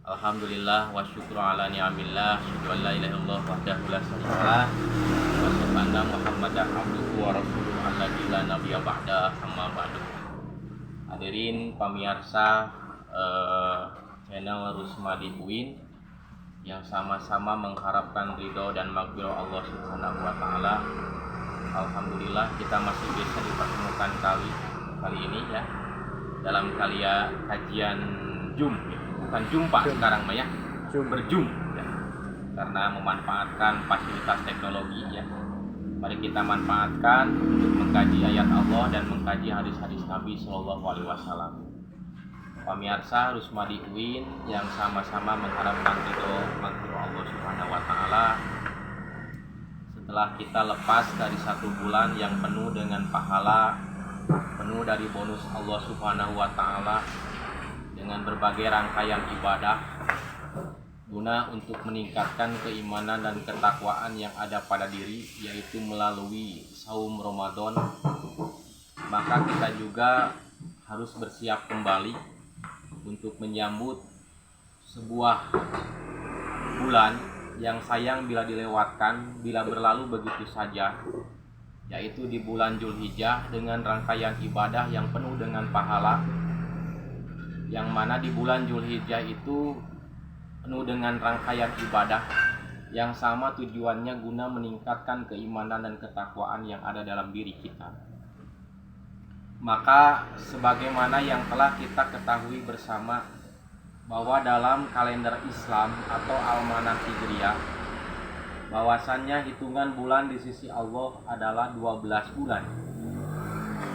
Alhamdulillah wa syukru ala ni'amillah. Asyhadu an la ilaha illallah wahdahu la syarikalah wa asyhadu anna Muhammadan abduhu wa rasuluhu alladzi la nabiyya ba'da, amma ba'du. Hadirin pamirsa channel Rusmadi Uin yang sama-sama mengharapkan ridho dan maghfirah Allah Subhanahu wa taala. Alhamdulillah kita masih bisa dipertemukan kali ini ya dalam kajian Zoom, bukan jumpa sekarang ya, berjum ya. Karena memanfaatkan fasilitas teknologi ya. Mari kita manfaatkan untuk mengkaji ayat Allah dan mengkaji hadis-hadis Nabi Shallallahu Alaihi Wasallam. Pamirsa Rusmadi Uin yang sama-sama mengharapkan ridho maghfirah Allah Subhanahu wa taala. Setelah kita lepas dari satu bulan yang penuh dengan pahala, penuh dari bonus Allah Subhanahu wa taala dengan berbagai rangkaian ibadah guna untuk meningkatkan keimanan dan ketakwaan yang ada pada diri, yaitu melalui saum Ramadan, maka kita juga harus bersiap kembali untuk menyambut sebuah bulan yang sayang bila dilewatkan, bila berlalu begitu saja, yaitu di bulan Zulhijjah dengan rangkaian ibadah yang penuh dengan pahala, yang mana di bulan Zulhijjah itu penuh dengan rangkaian ibadah yang sama tujuannya guna meningkatkan keimanan dan ketakwaan yang ada dalam diri kita. Maka sebagaimana yang telah kita ketahui bersama bahwa dalam kalender Islam atau Almanah Hijriah, bahwasannya hitungan bulan di sisi Allah adalah 12 bulan.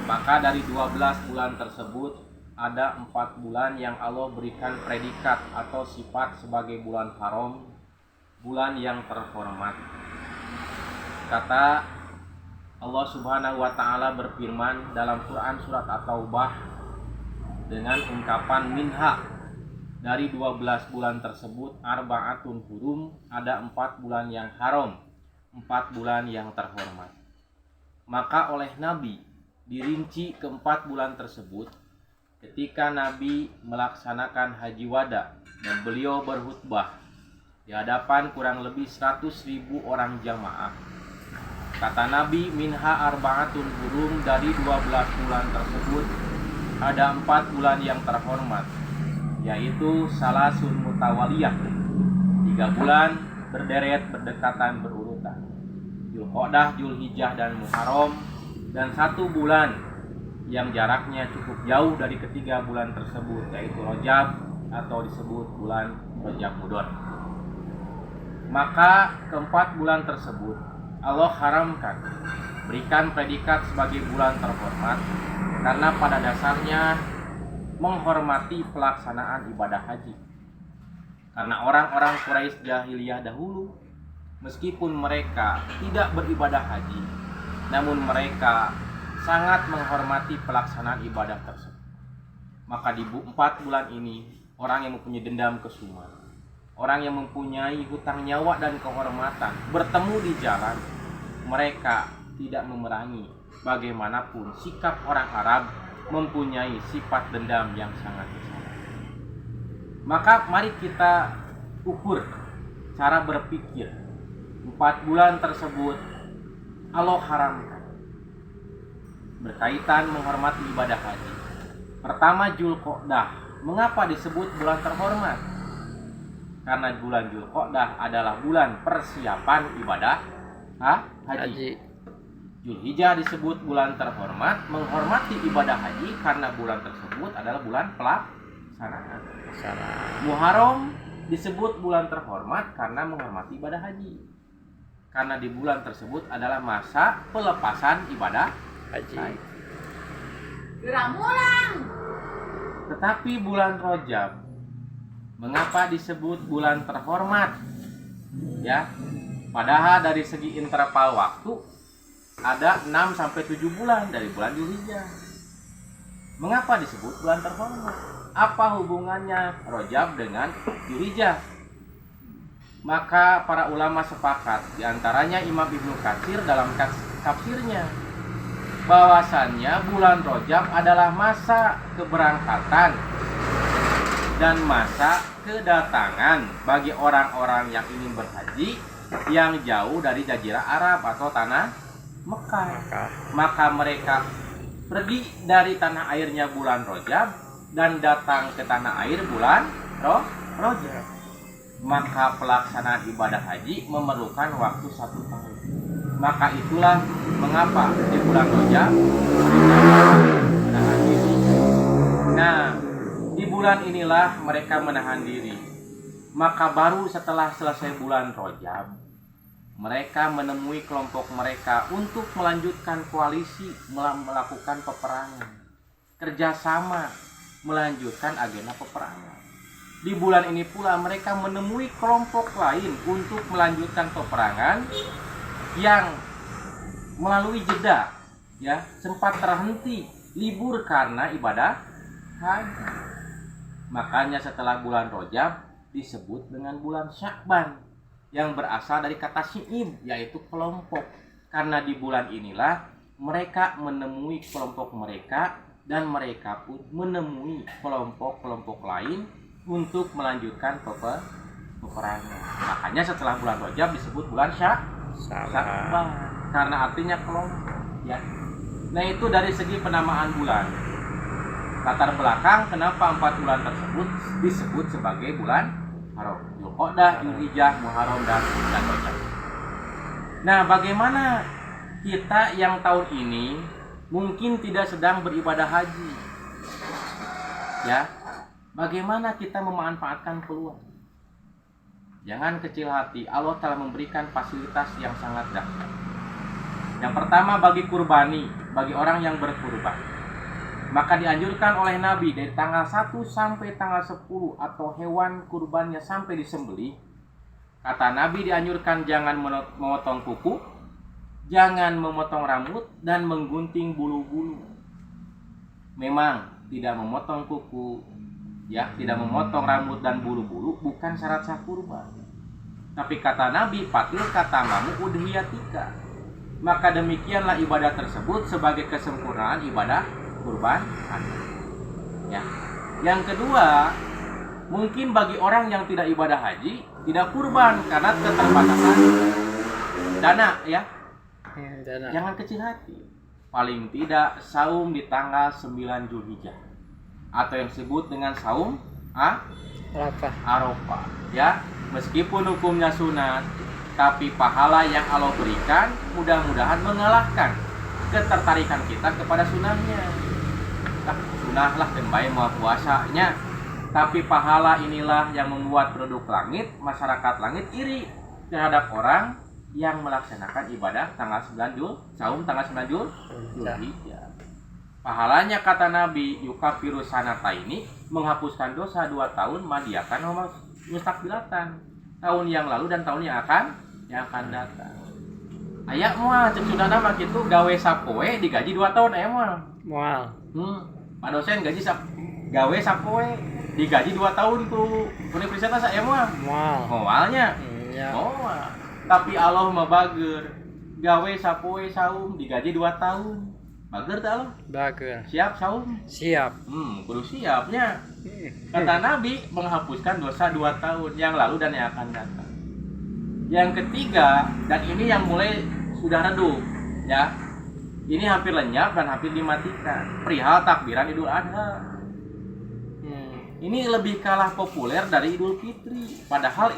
Maka dari 12 bulan tersebut ada 4 bulan yang Allah berikan predikat atau sifat sebagai bulan haram, bulan yang terhormat. Kata Allah Subhanahu wa taala berfirman dalam Quran surat At-Taubah dengan ungkapan minha, dari 12 bulan tersebut arba'atun hurum, ada 4 bulan yang haram, 4 bulan yang terhormat. Maka oleh Nabi dirinci ke-4 bulan tersebut ketika Nabi melaksanakan haji wada dan beliau berkhutbah di hadapan kurang lebih 100.000 orang jamaah. Kata Nabi, minha arba'atun hurum, dari 12 bulan tersebut ada 4 bulan yang terhormat, yaitu salasun mutawaliyah, 3 bulan berderet berdekatan berurutan, Zulqa'dah, Zulhijjah dan Muharram, dan 1 bulan yang jaraknya cukup jauh dari ketiga bulan tersebut, yaitu Rajab atau disebut bulan Rajab Mudhar. Maka ke-4 bulan tersebut Allah haramkan, berikan predikat sebagai bulan terhormat karena pada dasarnya menghormati pelaksanaan ibadah haji. Karena orang-orang Quraisy jahiliyah dahulu, meskipun mereka tidak beribadah haji, namun mereka sangat menghormati pelaksanaan ibadah tersebut. Maka di 4 bulan ini, orang yang mempunyai dendam kesumat, orang yang mempunyai hutang nyawa dan kehormatan bertemu di jalan, mereka tidak memerangi. Bagaimanapun sikap orang Arab mempunyai sifat dendam yang sangat besar. Maka mari kita ukur cara berpikir 4 bulan tersebut Allah haramkan berkaitan menghormati ibadah haji. Pertama, Zulqa'dah. Mengapa disebut bulan terhormat? Karena bulan Zulqa'dah adalah bulan persiapan ibadah haji. Zulhijjah disebut bulan terhormat, menghormati ibadah haji karena bulan tersebut adalah bulan pelaksanaan. Muharram disebut bulan terhormat karena menghormati ibadah haji, karena di bulan tersebut adalah masa pelepasan ibadah haji. Tetapi bulan Rajab, mengapa disebut bulan terhormat? Ya, padahal dari segi interval waktu ada 6 sampai 7 bulan dari bulan Zulhijjah. Mengapa disebut bulan terhormat? Apa hubungannya Rajab dengan Zulhijjah? Maka para ulama sepakat, diantaranya Imam Ibnu Katsir dalam tafsirnya, bahwasannya bulan Rajab adalah masa keberangkatan dan masa kedatangan bagi orang-orang yang ingin berhaji yang jauh dari Jazirah Arab atau tanah Mekah. Maka mereka pergi dari tanah airnya bulan Rajab dan datang ke tanah air bulan Rajab. Maka pelaksanaan ibadah haji memerlukan waktu 1 tahun. Maka itulah mengapa di bulan Rajab menahan diri. Nah, di bulan inilah mereka menahan diri. Maka baru setelah selesai bulan Rajab, mereka menemui kelompok mereka untuk melanjutkan koalisi, melakukan peperangan, kerjasama, melanjutkan agenda peperangan. Di bulan ini pula mereka menemui kelompok lain untuk melanjutkan peperangan yang melalui jeda, ya, sempat terhenti libur karena ibadah haji. Makanya setelah bulan Rajab disebut dengan bulan Sya'ban yang berasal dari kata syi'ib, yaitu kelompok. Karena di bulan inilah mereka menemui kelompok mereka dan mereka pun menemui kelompok-kelompok lain untuk melanjutkan peperangan. Makanya setelah bulan Rajab disebut bulan Sya'ban karena artinya kelompok, ya. Nah, itu dari segi penamaan bulan. Latar belakang kenapa 4 bulan tersebut disebut sebagai bulan haram: Dzulqa'dah, Dzulhijjah, Muharram, dan Rajab. Nah, bagaimana kita yang tahun ini mungkin tidak sedang beribadah haji? Ya, bagaimana kita memanfaatkan peluang? Jangan kecil hati, Allah telah memberikan fasilitas yang sangat dahsyat. Yang pertama, bagi kurbani, bagi orang yang berkurban. Maka dianjurkan oleh Nabi dari tanggal 1 sampai tanggal 10 atau hewan kurbannya sampai disembelih. Kata Nabi dianjurkan jangan memotong kuku, jangan memotong rambut, dan menggunting bulu-bulu. Memang tidak memotong kuku, ya, tidak memotong rambut dan bulu-bulu bukan syarat sah kurban. Tapi kata Nabi, fatil katamamu udhiyatika. Maka demikianlah ibadah tersebut sebagai kesempurnaan ibadah kurban. Ya. Yang kedua, mungkin bagi orang yang tidak ibadah haji, tidak kurban karena keterbatasan dana, ya. Dana. Jangan kecil hati. Paling tidak saum di tanggal 9 Dzulhijjah atau yang disebut dengan saum Arafah, ya. Meskipun hukumnya sunat, tapi pahala yang Allah berikan mudah-mudahan mengalahkan ketertarikan kita kepada sunahnya. Sunahlah tembaik mau puasanya, tapi pahala inilah yang membuat penduduk langit, masyarakat langit iri terhadap orang yang melaksanakan ibadah tanggal 9 saum tanggal 9 Dzulhijjah. Pahalanya kata Nabi, yukafiru sanataini, menghapuskan dosa 2 tahun, madiakan mustakbilatan, tahun yang lalu dan tahun yang akan datang. Aya moal cek sunana mah kitu gawe sapoe digaji 2 tahun aya moal. Moal. Pak dosen gawe sapoe digaji 2 tahun tuh. Universitas aya moal. Moalnya. Iya. Moal. Tapi Allah mah bager. Gawe sapoe saum digaji 2 tahun. Bager teh Allah? Bager. Siap saum? Siap. Kudu siapnya. Kata Nabi menghapuskan dosa 2 tahun yang lalu dan yang akan datang. Yang ketiga, dan ini yang mulai sudah redup, ya. Ini hampir lenyap dan hampir dimatikan. Perihal takbiran Idul Adha. Ini lebih kalah populer dari Idul Fitri. Padahal